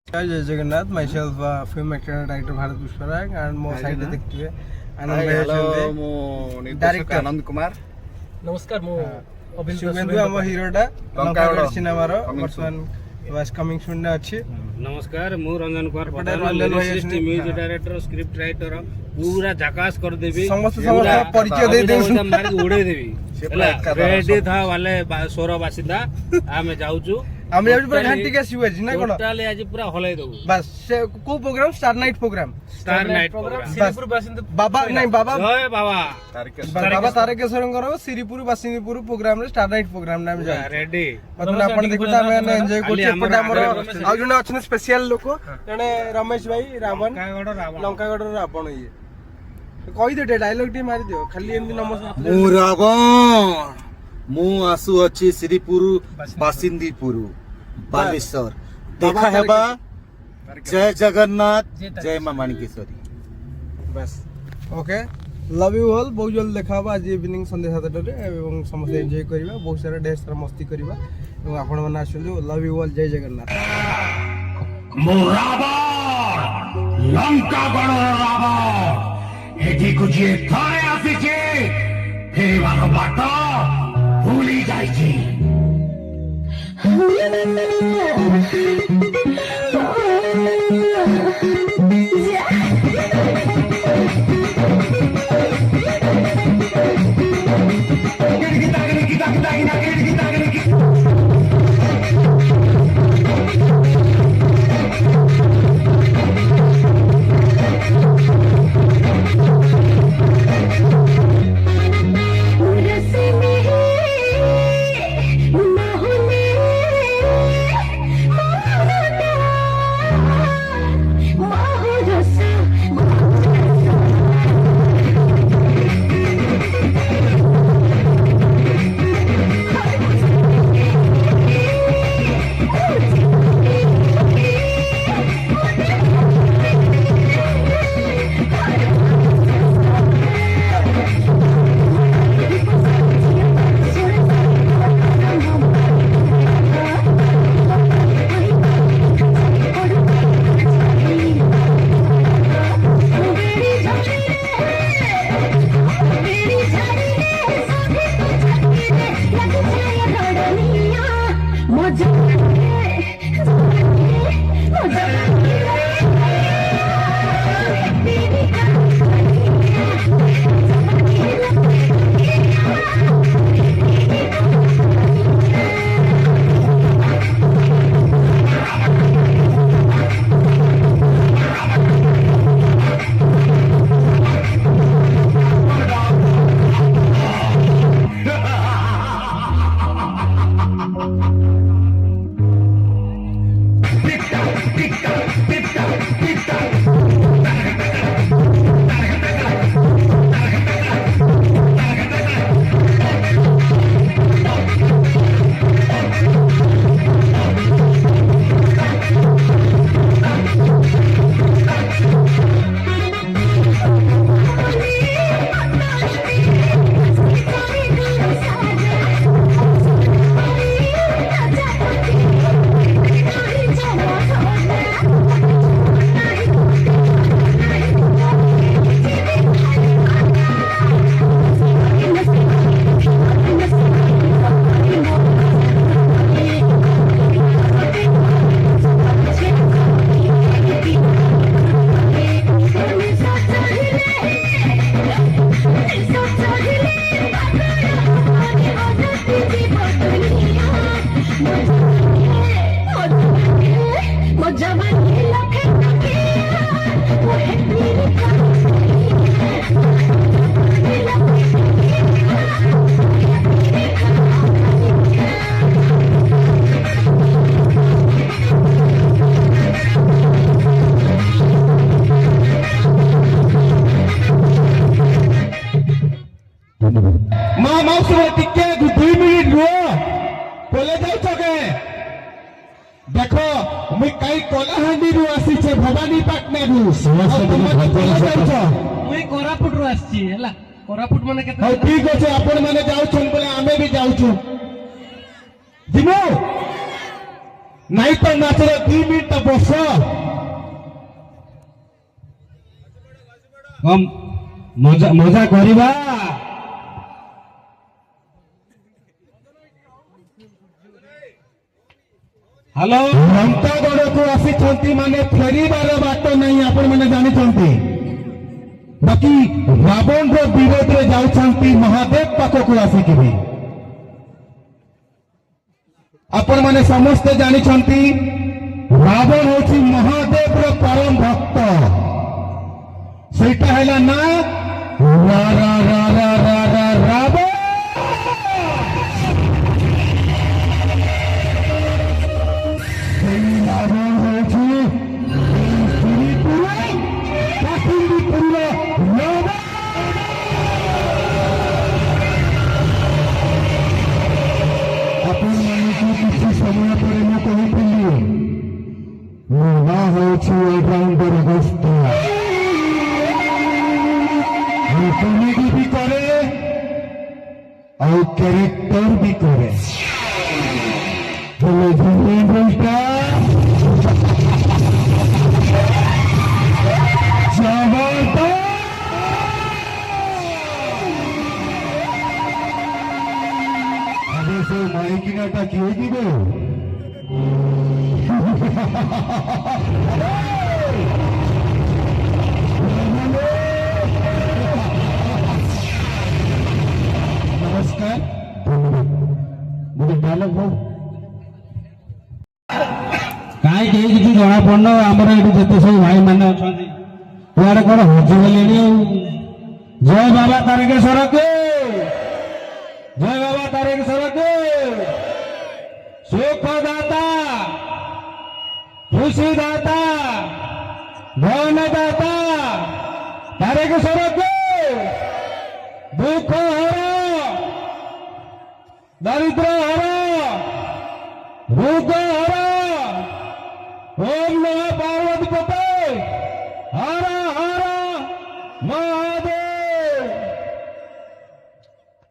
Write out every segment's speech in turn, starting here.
जय Jagannath myself film actor and director Bharat Pushparag and मो side देखिए आनंद डायरेक्टर आनंद कुमार नमस्कार मो शुभेन्दु हम हीरोटा लंकागढ़ सिनेमा रो वर्तमान वाज कमिंग सुन अछि। नमस्कार मु रंजन कुमार पठार म्यूजिक डायरेक्टर स्क्रिप्ट राइटर पूरा झकास कर देबी समस्त परिचय दे दे मार उड़े देबी रेडी था वाले सोर बासिंदा आमे जाउचू हम जाउचू पूरा घंटी के सिउ अछि ना कोन टोटली आज पूरा हलै देबू बस से को program star night program Shripur बासिंदा बाबा नहीं बाबा जय बाबा बाबा तारकेश्वरंकर श्रीपुर बासिंदीपुर प्रोग्राम रे स्टार नाइट प्रोग्राम नाम जा रेडी मतलब आपण देखुता हम एन्जॉय करछि एपटे हमर आ जने अछि स्पेशल लोक जने रमेश भाई रावण लंकागढ़ रावण ये कहि दे डायलॉग टी मारि दियो खाली एमदी नमस्कार मु रावण मु आसु अछि श्रीपुर बासिंदीपुर बालेश्वर देखा हेबा जय जगन्नाथ जय मां माणिकेश्वरी बस ओके लव यू ऑल बहुत जल्द देखा आज इवनिंग संध्या 7 रे एवं समस्त एन्जॉय करिबा बहुत सारा ढेर सारा मस्ती करिबा एवं आपण माने आछन लव यू ऑल जय जगन्नाथ मोराबार लंकागढ़ रावण एठी कुछे थारे आसीचे हे वाला बाटा भूली जाइछि मां माउस टिके 2 मिनिट रुओ बोले जाई छके देखो मुई काई कोलाहांडी रु आसी छे भवानी पाटना रु मुई कोरापुट रु आसी हैला कोरापुट माने केते ठीक अछि आपण माने जाउ छन बोले आमे भी जाउ छु दिमो नहीं तो नाच 2 मिनिट बस कम मजा मजा करिबा हेलो लंकागढ़ को आसी माने फेरबार बाट नहीं आपण मैंने जानी बाकी रावण विरोध में जाऊँगी महादेव पाखक आसिक भी आपण मैंने समस्ते जानी रावण हूँ महादेव परम भक्त सेटा है ना रा रा रा रा रा रा रावण किसी समय पर मैं कहती ऑलराउंडर अगस्त कॉमेडी भी करे और कैरेक्टर भी करे बोले झूठा से माइकिनाटा क्यों दिबे नमस्कार मुझे डायलॉग हो काई के किसी जना पड़न आमर ये जिते सब भाई मैंने अच्छा कुआड़े कौन हजिगले जय बाबा तारकेश्वर के जय बाबा तारकेश्वर के सुखदाता खुशी दाता धन दाता तारकेश्वर के दुख हर दरिद्र हर रोग हर ओम नमः पार्वती पते हर हर महादेव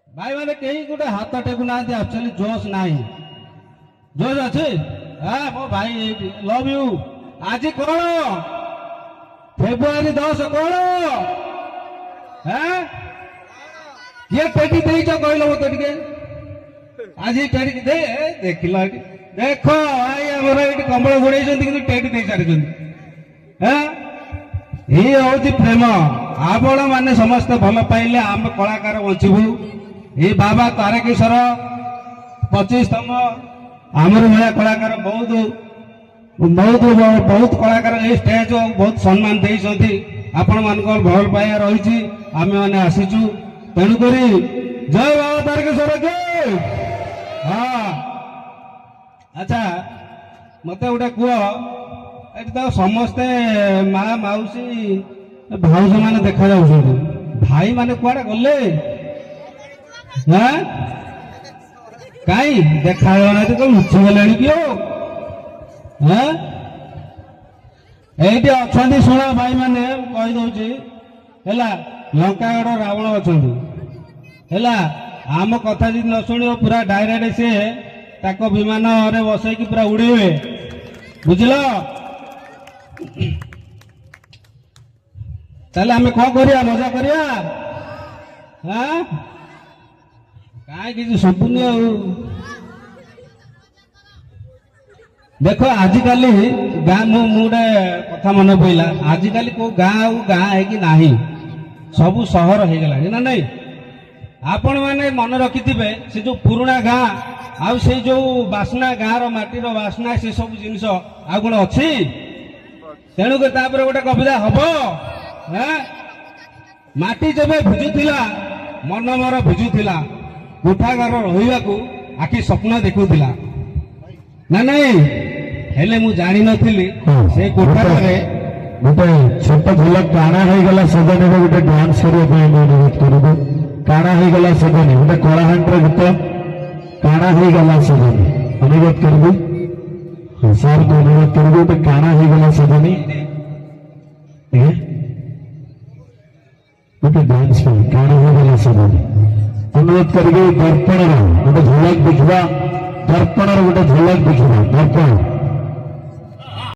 भाई मैंने कहीं गोटे हाथ टेकु ना एक्चुअली जोश नहीं जोश अच्छे हाँ मो भाई लव यू आज कौन फेब्रुआरी 10 कौन हाँ किए टेटी देच कहल मत टे आज टेटी दे देख देख भाई आमर ये कमल घोड़े कि टेटी दे सारी हाँ ये हूँ प्रेम आपण मैंने समस्ते भल पाइले आम कलाकार बचबू ये बाबा तारकेश्वर 25तम आमर भाया कलाकार बहुत बहुत बहुत कलाकार ये स्टेज बहुत सम्मान देती आपण मान भल पाइबा रही आम मैंने आसीचु तेणुक जय बाबा तारकेश्वर के हाँ अच्छा मत गोटे कह ये तो समस्ते माँ मौसी भाउज मैंने देखा जा भाई मैंने कुआड़े गले कहीं देखा तो लुचि गले कि ये अच्छा शुण भाई मैंने कहीदे लंकागढ़ रावण अच्छा आम कथा जी न शुण पूरा डायरेक्ट सी ताक विमान रे बसैकी पूरा उड़े बुझल ताले आम कौन करिया मजा करिया हाँ कहीं किसी संपूर्ण देख आजिकल गाँ मुझे कथा मन पड़ा आजिकल को गाँ गाँ है कि नहीं सब सहर हो गला ना नहीं आपण मैंने मन रखिथे से जो पुराना गाँ आउ से जो बासना गाँव माटीर बासना से सब जिनस आ कौन अच्छी तेणुक गोटे कविता हम माटी जब भिजुला मन मोर भिजुला कोठाघर रही आखि स्वप्न देखुला ना नहीं हेले मु जानी नथिली से कोठाघर गोटे छोट झलक काणा हो गला सदन गोटे डांस करने अनुरोध करूँ काणा हो गला सदन गोटे कलाहांटर गीत काणा हो गला सदन अनुरोध करूँ हाँ सर को अनुरोध करूँ गोटे काणा हो गला सदन गोटे डांस काणा हो गला सदन अनुरोध करके दर्पण गोटे झलक देखा दर्पण गोटे झलक देखा दर्पण